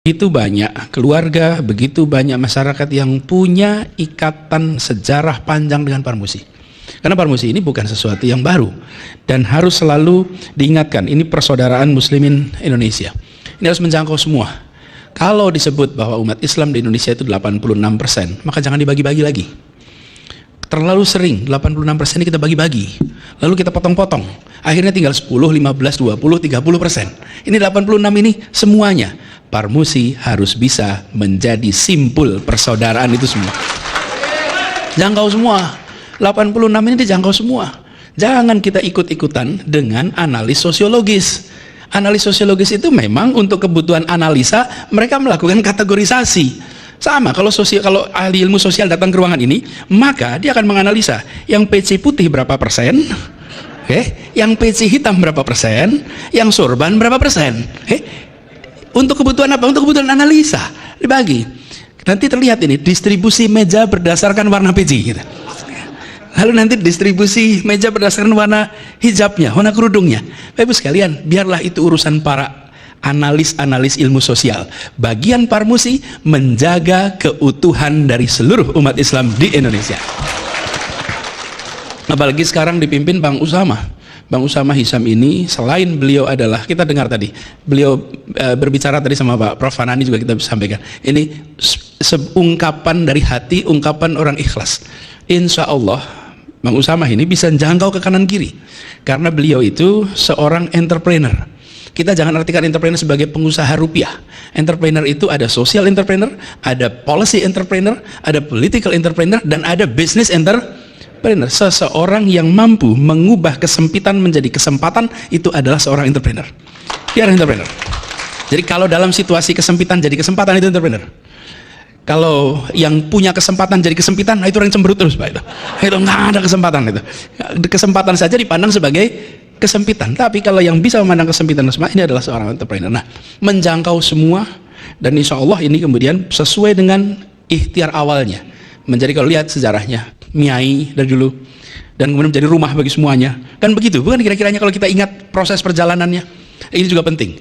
Begitu banyak keluarga, begitu banyak masyarakat yang punya ikatan sejarah panjang dengan Parmusi. Karena Parmusi ini bukan sesuatu yang baru dan harus selalu diingatkan, ini persaudaraan muslimin Indonesia. Ini harus menjangkau semua. Kalau disebut bahwa umat Islam di Indonesia itu 86%, maka jangan dibagi-bagi lagi. Terlalu sering 86% ini kita bagi-bagi, lalu kita potong-potong, akhirnya tinggal 10, 15, 20, 30%. Ini 86 ini semuanya. Parmusi harus bisa menjadi simpul persaudaraan itu semua. Jangkau semua. 86 ini dijangkau semua. Jangan kita ikut-ikutan dengan analis sosiologis. Analis sosiologis itu memang untuk kebutuhan analisa, mereka melakukan kategorisasi. Sama, kalau ahli ilmu sosial datang ke ruangan ini, maka dia akan menganalisa yang PC putih berapa persen, yang PC hitam berapa persen, yang sorban berapa persen. Untuk kebutuhan apa? Untuk kebutuhan analisa dibagi. Nanti terlihat ini distribusi meja berdasarkan warna peci gitu. Lalu nanti distribusi meja berdasarkan warna hijabnya, warna kerudungnya. Bapak Ibu sekalian, biarlah itu urusan para analis ilmu sosial. Bagian Parmusi menjaga keutuhan dari seluruh umat Islam di Indonesia. Apalagi sekarang dipimpin Bang Usama. Bang Usama Hisham ini, selain beliau adalah, kita dengar tadi, beliau berbicara tadi sama Pak Prof. Fanani juga kita sampaikan, ini ungkapan dari hati, ungkapan orang ikhlas. Insya Allah Bang Usama ini bisa jangkau ke kanan kiri, karena beliau itu seorang entrepreneur. Kita jangan artikan entrepreneur sebagai pengusaha rupiah. Entrepreneur itu ada social entrepreneur, ada policy entrepreneur, ada political entrepreneur, dan ada business entrepreneur. Seseorang yang mampu mengubah kesempitan menjadi kesempatan, itu adalah seorang entrepreneur. Dia adalah entrepreneur. Jadi kalau dalam situasi kesempitan jadi kesempatan, itu entrepreneur. Kalau yang punya kesempatan jadi kesempitan, itu orang cemberut terus, Pak. Itu nggak ada kesempatan itu. Kesempatan saja dipandang sebagai kesempitan. Tapi kalau yang bisa memandang kesempitan semua, ini adalah seorang entrepreneur. Nah, menjangkau semua, dan insya Allah ini kemudian sesuai dengan ikhtiar awalnya. Menjadi, kalau lihat sejarahnya, Miai dari dulu, dan kemudian menjadi rumah bagi semuanya. Kan begitu, bukan kira-kiranya kalau kita ingat proses perjalanannya. Ini juga penting.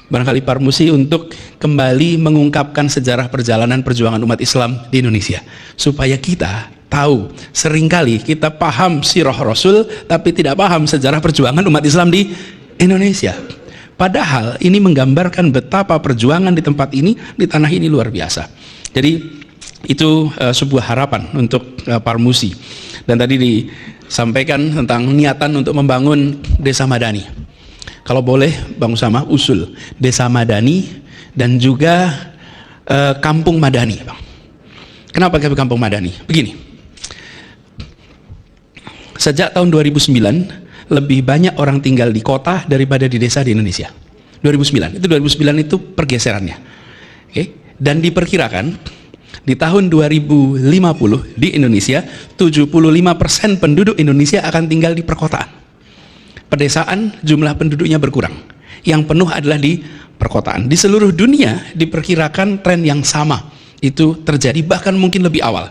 Barangkali Parmusi untuk kembali mengungkapkan sejarah perjalanan perjuangan umat Islam di Indonesia. Supaya kita tahu, seringkali kita paham sirah Rasul, tapi tidak paham sejarah perjuangan umat Islam di Indonesia. Padahal ini menggambarkan betapa perjuangan di tempat ini, di tanah ini luar biasa. Jadi itu sebuah harapan untuk Parmusi. Dan tadi disampaikan tentang niatan untuk membangun desa madani. Kalau boleh Bang Usama usul desa madani dan juga kampung madani, Bang. Kenapa kampung madani? Begini, sejak tahun 2009 lebih banyak orang tinggal di kota daripada di desa di Indonesia. 2009 itu pergeserannya. Dan diperkirakan di tahun 2050 di Indonesia 75% penduduk Indonesia akan tinggal di perkotaan. Pedesaan jumlah penduduknya berkurang. Yang penuh adalah di perkotaan. Di seluruh dunia diperkirakan tren yang sama itu terjadi, bahkan mungkin lebih awal.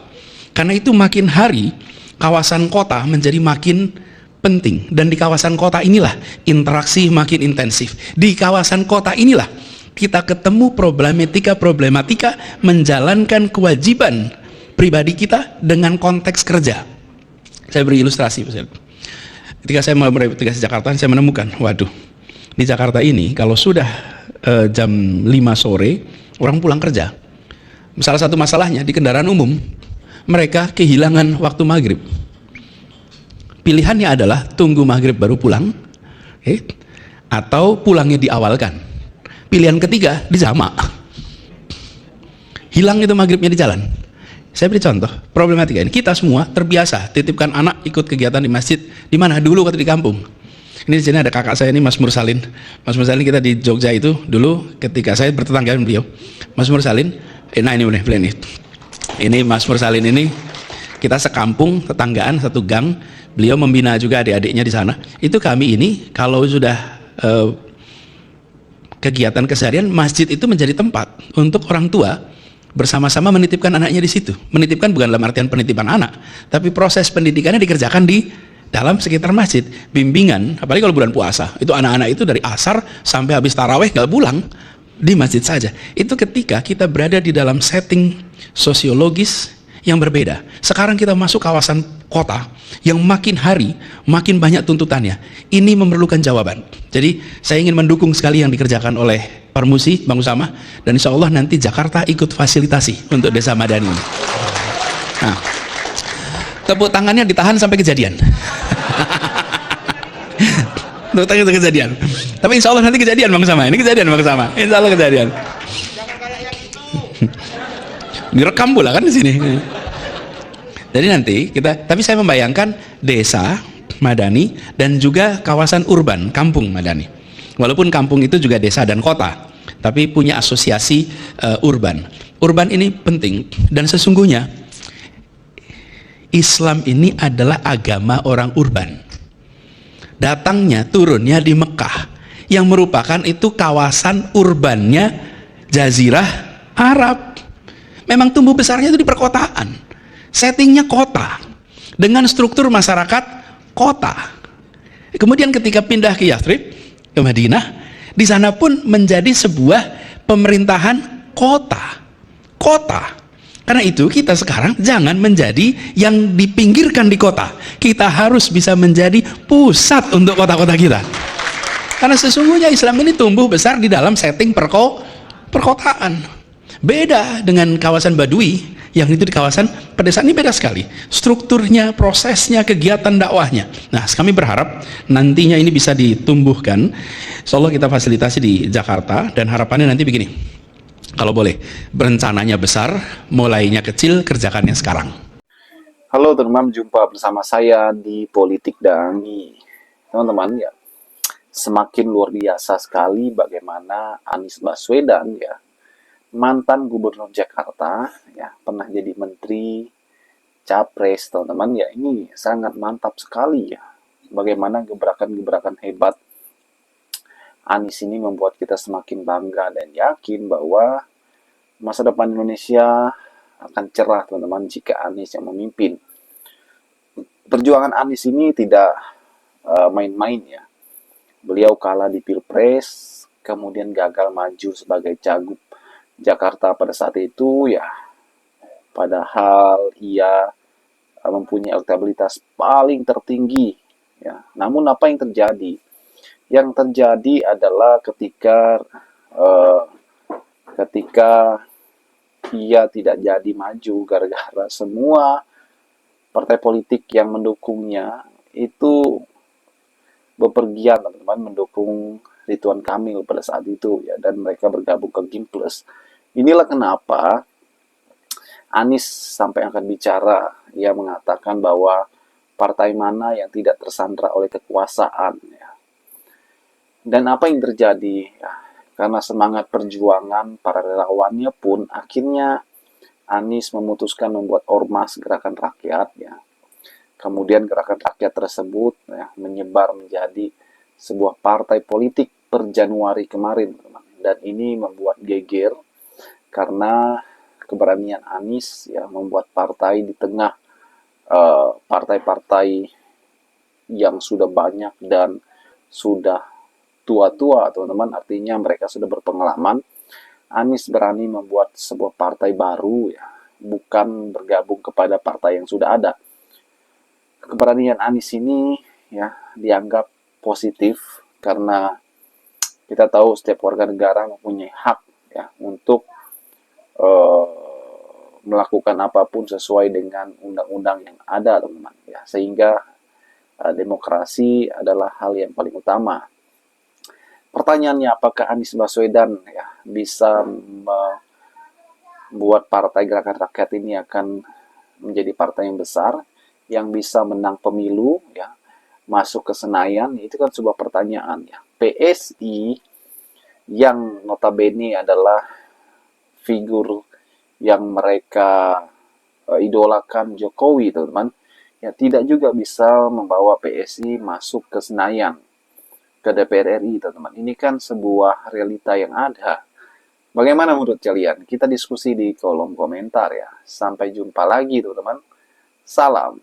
Karena itu makin hari kawasan kota menjadi makin penting, dan di kawasan kota inilah interaksi makin intensif. Di kawasan kota inilah kita ketemu problematika menjalankan kewajiban pribadi kita dengan konteks kerja. Saya beri ilustrasi. Ketika saya mulai bertugas di Jakarta, saya menemukan, waduh, di Jakarta ini kalau sudah jam 5 sore orang pulang kerja. Salah satu masalahnya di kendaraan umum, mereka kehilangan waktu maghrib. Pilihannya adalah tunggu maghrib baru pulang, atau pulangnya diawalkan. Pilihan ketiga dijamak, hilang itu maghribnya di jalan. Saya beri contoh problematika ini. Kita semua terbiasa titipkan anak ikut kegiatan di masjid, di mana dulu waktu di kampung. Ini di sini ada kakak saya ini, Mas Mursalin. Mas Mursalin kita di Jogja itu dulu ketika saya bertetangga dengan beliau. Mas Mursalin, nah ini boleh beli ini Mas Mursalin ini, kita sekampung, tetanggaan, satu gang. Beliau membina juga adik-adiknya di sana. Itu kami ini kalau sudah kegiatan keseharian, masjid itu menjadi tempat untuk orang tua bersama-sama menitipkan anaknya di situ. Menitipkan bukan dalam artian penitipan anak, tapi proses pendidikannya dikerjakan di dalam sekitar masjid. Bimbingan, apalagi kalau bulan puasa, itu anak-anak itu dari asar sampai habis taraweh gak pulang. di masjid saja. Itu ketika kita berada di dalam setting sosiologis yang berbeda. Sekarang kita masuk kawasan kota yang makin hari makin banyak tuntutannya. Ini memerlukan jawaban. Jadi saya ingin mendukung sekali yang dikerjakan oleh Permusi, Bang Usama, dan insya Allah nanti Jakarta ikut fasilitasi untuk Desa Madani ini. Nah, tepuk tangannya ditahan sampai kejadian. Tepuk tangan itu kejadian. Tapi insya Allah nanti kejadian, Bang Usama. Ini kejadian, Bang Usama. Insya Allah kejadian. Direkam pula kan di sini. Jadi nanti tapi saya membayangkan desa Madani dan juga kawasan urban, kampung Madani. Walaupun kampung itu juga desa dan kota, tapi punya asosiasi urban. Urban ini penting, dan sesungguhnya Islam ini adalah agama orang urban. Datangnya, turunnya di Mekah, yang merupakan itu kawasan urbannya Jazirah Arab. Memang tumbuh besarnya itu di perkotaan, settingnya kota, dengan struktur masyarakat kota. Kemudian ketika pindah ke Yathrib, ke Madinah, di sana pun menjadi sebuah pemerintahan kota. Karena itu kita sekarang jangan menjadi yang dipinggirkan di kota. Kita harus bisa menjadi pusat untuk kota-kota kita. Karena sesungguhnya Islam ini tumbuh besar di dalam setting perkotaan. Beda dengan kawasan Badui yang itu di kawasan pedesaan, ini beda sekali strukturnya, prosesnya, kegiatan dakwahnya. Nah, kami berharap nantinya ini bisa ditumbuhkan. Insyaallah kita fasilitasi di Jakarta, dan harapannya nanti begini, kalau boleh berencananya besar, mulainya kecil, kerjakannya sekarang. Halo teman-teman, jumpa bersama saya di Politik Dangi. Teman-teman, ya, semakin luar biasa sekali bagaimana Anies Baswedan, ya, mantan gubernur Jakarta, ya, pernah jadi menteri, capres, teman-teman, ya, ini sangat mantap sekali, ya, bagaimana gebrakan-gebrakan hebat Anies ini membuat kita semakin bangga dan yakin bahwa masa depan Indonesia akan cerah, teman-teman, jika Anies yang memimpin. Perjuangan Anies ini tidak main-main, ya. Beliau kalah di Pilpres, kemudian gagal maju sebagai cagup Jakarta pada saat itu, ya, padahal ia mempunyai elektabilitas paling tertinggi, ya. Namun apa yang terjadi? Yang terjadi adalah ketika ia tidak jadi maju gara-gara semua partai politik yang mendukungnya itu bepergian, teman-teman, mendukung Ridwan Kamil pada saat itu, ya, dan mereka bergabung ke Gimples. Inilah kenapa Anies sampai angkat bicara, ia mengatakan bahwa partai mana yang tidak tersandra oleh kekuasaan, ya. Dan apa yang terjadi? Ya, karena semangat perjuangan para relawannya pun akhirnya Anies memutuskan membuat ormas Gerakan Rakyat, ya. Kemudian Gerakan Rakyat tersebut, ya, menyebar menjadi sebuah partai politik per Januari kemarin, teman. Dan ini membuat geger karena keberanian Anies, ya, membuat partai di tengah partai-partai yang sudah banyak dan sudah tua-tua, teman-teman, artinya mereka sudah berpengalaman. Anies berani membuat sebuah partai baru, ya, bukan bergabung kepada partai yang sudah ada. Keberanian Anies ini, ya, dianggap positif karena kita tahu setiap warga negara mempunyai hak, ya, untuk melakukan apapun sesuai dengan undang-undang yang ada, teman-teman, ya, sehingga demokrasi adalah hal yang paling utama. Pertanyaannya, apakah Anies Baswedan, ya, bisa membuat partai Gerakan Rakyat ini akan menjadi partai yang besar, yang bisa menang pemilu, ya, masuk ke Senayan? Itu kan sebuah pertanyaan, ya. PSI yang notabene adalah figur yang mereka idolakan Jokowi, teman-teman, ya, tidak juga bisa membawa PSI masuk ke Senayan, ke DPR RI, teman-teman. Ini kan sebuah realita yang ada. Bagaimana menurut kalian? Kita diskusi di kolom komentar, ya. Sampai jumpa lagi, teman-teman. Salam.